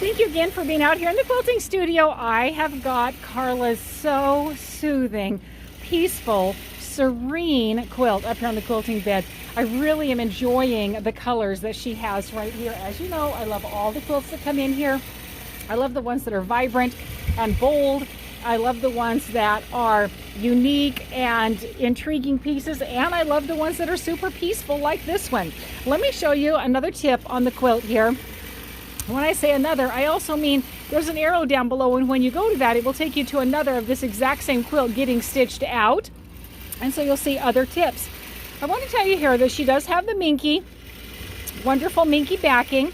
Thank you again for being out here in the quilting studio. I have got Karla's so soothing, peaceful, serene quilt up here on the quilting bed. I really am enjoying the colors that she has right here. As you know, I love all the quilts that come in here. I love the ones that are vibrant and bold. I love the ones that are unique and intriguing pieces, and I love the ones that are super peaceful like this one. Let me show you another tip on the quilt here. When I say another, I also mean there's an arrow down below, and when you go to that, it will take you to another of this exact same quilt getting stitched out, and so you'll see other tips. I want to tell you here that she does have the Minky, wonderful Minky backing,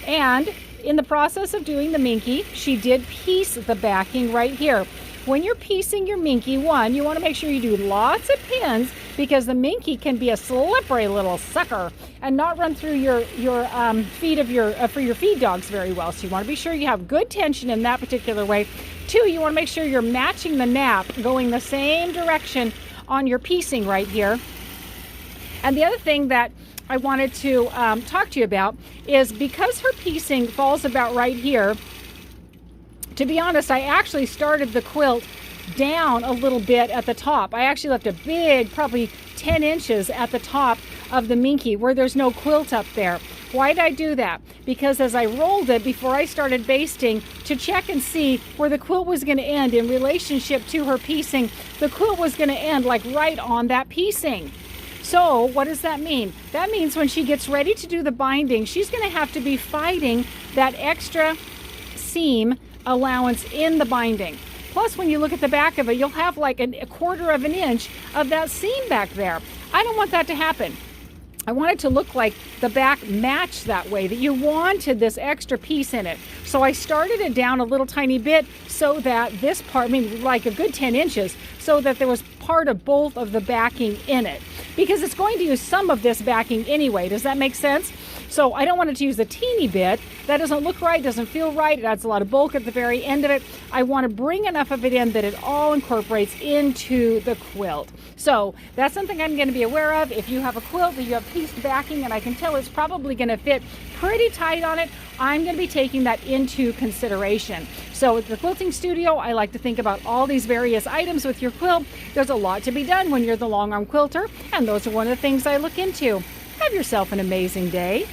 and in the process of doing the Minky, she did piece the backing right here. When you're piecing your Minky, one, you want to make sure you do lots of pins, because the Minky can be a slippery little sucker and not run through your feet of for your feed dogs very well. So you want to be sure you have good tension in that particular way. Two, you want to make sure you're matching the nap going the same direction on your piecing right here. And the other thing that I wanted to talk to you about is, because her piecing falls about right here, to be honest, I actually started the quilt down a little bit at the top. I actually left a big, probably 10 inches at the top of the Minky where there's no quilt up there. Why did I do that? Because as I rolled it before I started basting to check and see where the quilt was going to end in relationship to her piecing, the quilt was going to end like right on that piecing. So what does that mean? That means when she gets ready to do the binding, she's going to have to be fighting that extra seam allowance in the binding. Plus, when you look at the back of it, you'll have like a quarter of an inch of that seam back there. I don't want that to happen. I want it to look like the back matched that way, that you wanted this extra piece in it. So I started it down a little tiny bit so that this part, I mean like a good 10 inches, so that there was part of both of the backing in it. Because it's going to use some of this backing anyway. Does that make sense? So I don't want it to use a teeny bit. That doesn't look right, doesn't feel right. It adds a lot of bulk at the very end of it. I want to bring enough of it in that it all incorporates into the quilt. So that's something I'm going to be aware of. If you have a quilt that you have pieced backing and I can tell it's probably going to fit pretty tight on it, I'm going to be taking that into consideration. So at the quilting studio, I like to think about all these various items with your quilt. There's a lot to be done when you're the long arm quilter, and those are one of the things I look into. Have yourself an amazing day.